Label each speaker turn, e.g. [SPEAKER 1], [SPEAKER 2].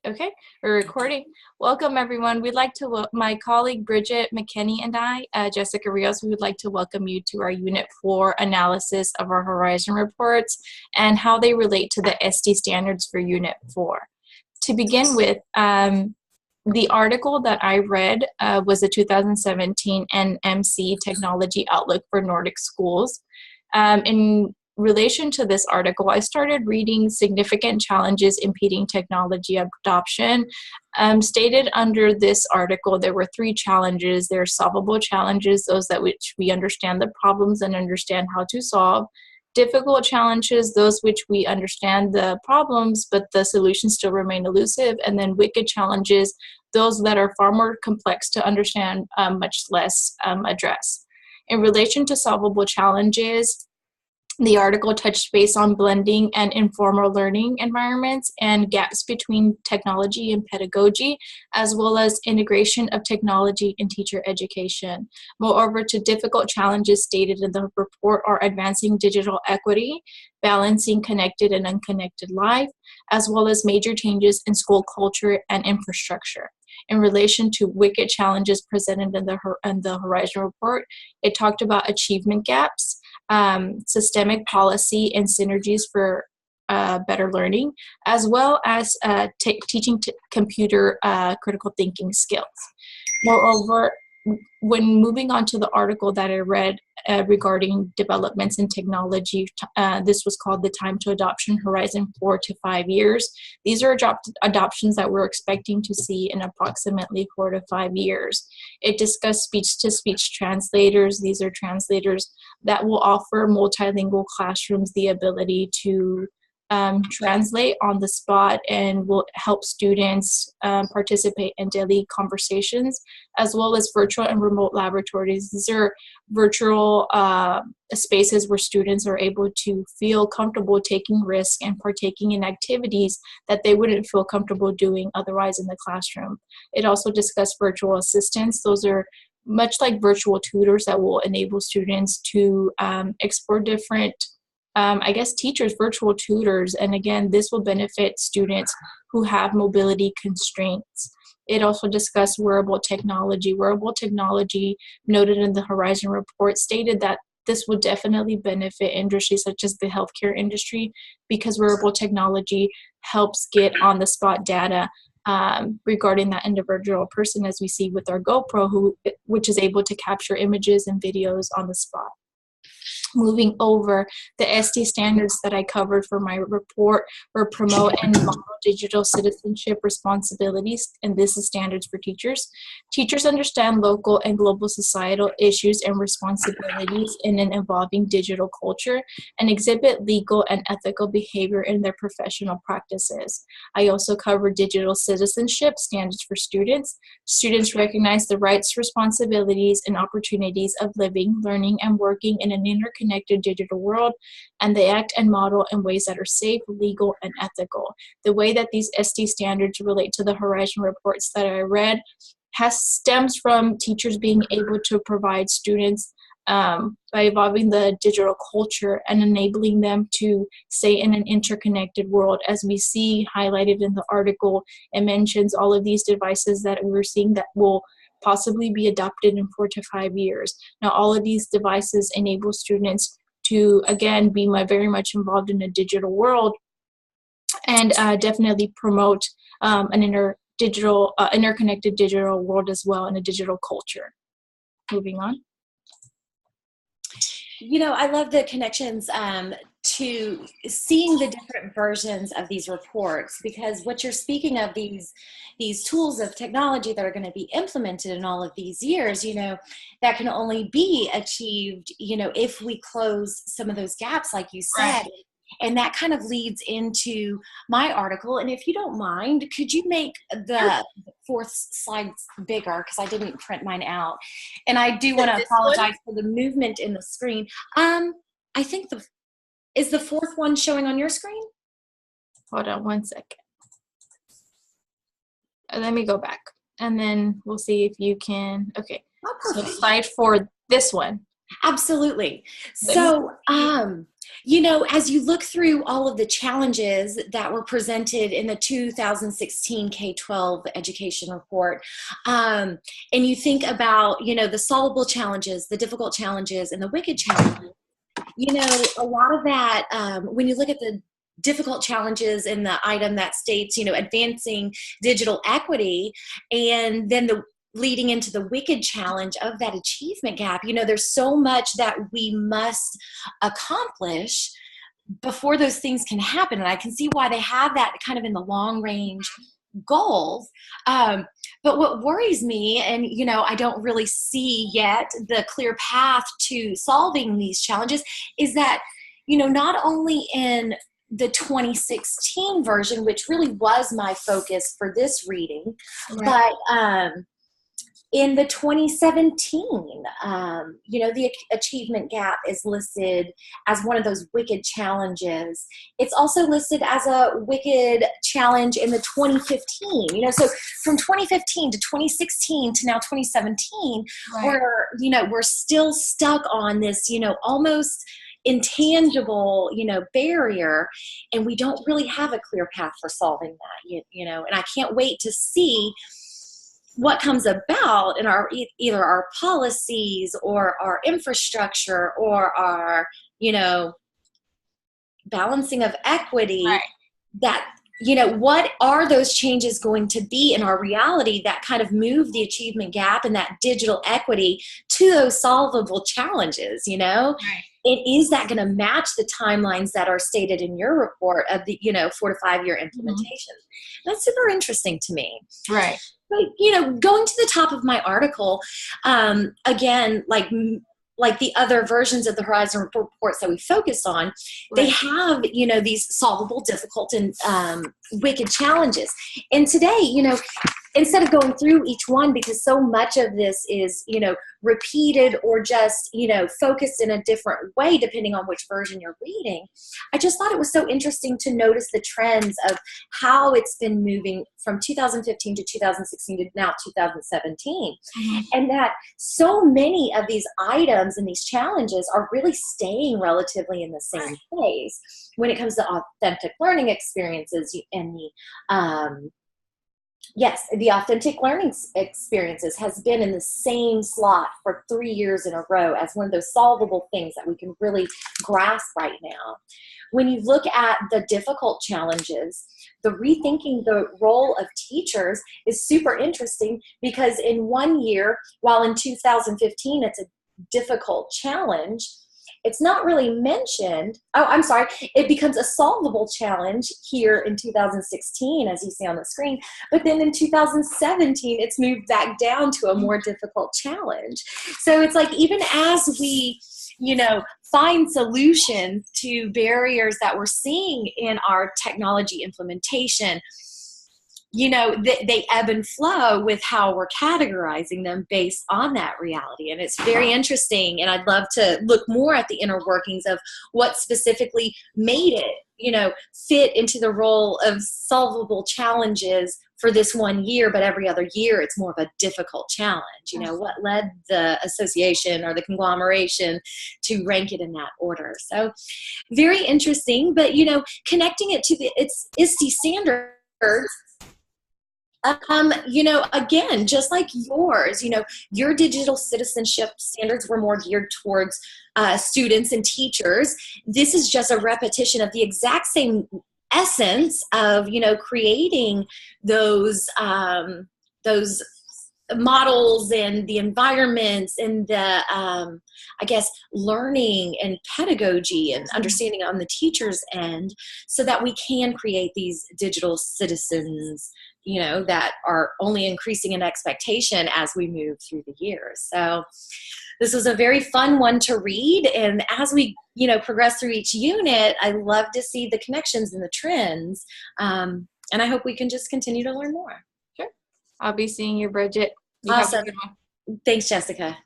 [SPEAKER 1] Okay, we're recording. Welcome, everyone. We'd like to, my colleague Bridget McKinney and I, Jessica Rios, we would like to welcome you to our Unit 4 analysis of our Horizon reports and how they relate to the SD standards for Unit 4. To begin with, the article that I read was a 2017 NMC Technology Outlook for Nordic Schools. In relation to this article, I started reading significant challenges impeding technology adoption. Stated under this article, there were 3 challenges. There are solvable challenges, those that which we understand the problems and understand how to solve. Difficult challenges, those which we understand the problems, but the solutions still remain elusive. And then wicked challenges, those that are far more complex to understand, much less address. In relation to solvable challenges, the article touched base on blending and informal learning environments and gaps between technology and pedagogy, as well as integration of technology in teacher education. Moreover, to difficult challenges stated in the report are advancing digital equity, balancing connected and unconnected life, as well as major changes in school culture and infrastructure. In relation to wicked challenges presented in the Horizon report, it talked about achievement gaps, systemic policy and synergies for better learning, as well as teaching computer critical thinking skills. Moreover, when moving on to the article that I read regarding developments in technology, this was called the Time to Adoption Horizon 4 to 5 years. These are adoptions that we're expecting to see in approximately 4 to 5 years. It discussed speech-to-speech translators. These are translators that will offer multilingual classrooms the ability to translate on the spot and will help students participate in daily conversations, as well as virtual and remote laboratories. These are virtual spaces where students are able to feel comfortable taking risks and partaking in activities that they wouldn't feel comfortable doing otherwise in the classroom. It also discussed virtual assistants. Those are much like virtual tutors that will enable students to explore different teachers, virtual tutors, and again, this will benefit students who have mobility constraints. It also discussed wearable technology. Wearable technology, noted in the Horizon report, stated that this would definitely benefit industries such as the healthcare industry because wearable technology helps get on-the-spot data regarding that individual person, as we see with our GoPro, which is able to capture images and videos on the spot. Moving over, the SD standards that I covered for my report were promote and model digital citizenship responsibilities, and this is standards for teachers. Teachers understand local and global societal issues and responsibilities in an evolving digital culture and exhibit legal and ethical behavior in their professional practices. I also covered digital citizenship standards for students. Students recognize the rights, responsibilities, and opportunities of living, learning, and working in an interconnected digital world, and they act and model in ways that are safe, legal, and ethical. The way that these SD standards relate to the Horizon reports that I read stems from teachers being able to provide students by evolving the digital culture and enabling them to stay in an interconnected world. As we see highlighted in the article, it mentions all of these devices that we're seeing that will possibly be adopted in 4 to 5 years. Now, all of these devices enable students to, again, be very much involved in a digital world and definitely promote an interconnected digital world as well, and a digital culture. Moving on.
[SPEAKER 2] You know, I love the connections to seeing the different versions of these reports, because what you're speaking of, these tools of technology that are going to be implemented in all of these years, you know, that can only be achieved, you know, if we close some of those gaps, like you said.
[SPEAKER 1] Right.
[SPEAKER 2] And that kind of leads into my article. And if you don't mind, could you make the 4th slide bigger? Because I didn't print mine out. And I do want to apologize for the movement in the screen. I think is the 4th one showing on your screen?
[SPEAKER 1] Hold on one second. Let me go back. And then we'll see if you can. Okay.
[SPEAKER 2] Oh,
[SPEAKER 1] so slide 4, this one.
[SPEAKER 2] Absolutely. So, As you look through all of the challenges that were presented in the 2016 K-12 education report, and you think about, the solvable challenges, the difficult challenges, and the wicked challenges, a lot of that, when you look at the difficult challenges in the item that states, advancing digital equity, and then the leading into the wicked challenge of that achievement gap, there's so much that we must accomplish before those things can happen. And I can see why they have that kind of in the long range goals. But what worries me, and I don't really see yet the clear path to solving these challenges, is that not only in the 2016 version, which really was my focus for this reading, right, but in the 2017, the achievement gap is listed as one of those wicked challenges. It's also listed as a wicked challenge in the 2015. So from 2015 to 2016 to now 2017, right, we're still stuck on this, almost intangible, barrier, and we don't really have a clear path for solving that, and I can't wait to see what comes about in our either our policies or our infrastructure or our balancing of equity, right, that what are those changes going to be in our reality that kind of move the achievement gap and that digital equity to those solvable challenges, right. And is that going to match the timelines that are stated in your report of the 4 to 5 year implementation? Mm-hmm. That's super interesting to me. Right. But, going to the top of my article, again, like the other versions of the Horizon reports that we focus on, right, they have, these solvable, difficult, and wicked challenges. And today, instead of going through each one, because so much of this is, repeated or just, focused in a different way, depending on which version you're reading, I just thought it was so interesting to notice the trends of how it's been moving from 2015 to 2016 to now 2017. Mm-hmm. And that so many of these items and these challenges are really staying relatively in the same place when it comes to authentic learning experiences and the authentic learning experiences has been in the same slot for 3 years in a row as one of those solvable things that we can really grasp right now. When you look at the difficult challenges, the rethinking the role of teachers is super interesting, because in 1 year, while in 2015 it's a difficult challenge, it's not really mentioned. Oh, I'm sorry. It becomes a solvable challenge here in 2016, as you see on the screen. But then in 2017, it's moved back down to a more difficult challenge. So it's like, even as we, find solutions to barriers that we're seeing in our technology implementation, they ebb and flow with how we're categorizing them based on that reality. And it's very interesting. And I'd love to look more at the inner workings of what specifically made it, fit into the role of solvable challenges for this 1 year, but every other year it's more of a difficult challenge. What led the association or the conglomeration to rank it in that order. So very interesting, but, connecting it to the ISTE standards, again, just like yours, your digital citizenship standards were more geared towards students and teachers. This is just a repetition of the exact same essence of, creating those models and the environments and the, learning and pedagogy and understanding on the teacher's end, so that we can create these digital citizens, that are only increasing in expectation as we move through the years. So this was a very fun one to read. And as we, progress through each unit, I love to see the connections and the trends. And I hope we can just continue to learn more.
[SPEAKER 1] Sure. I'll be seeing you, Bridget. You
[SPEAKER 2] awesome. Thanks, Jessica.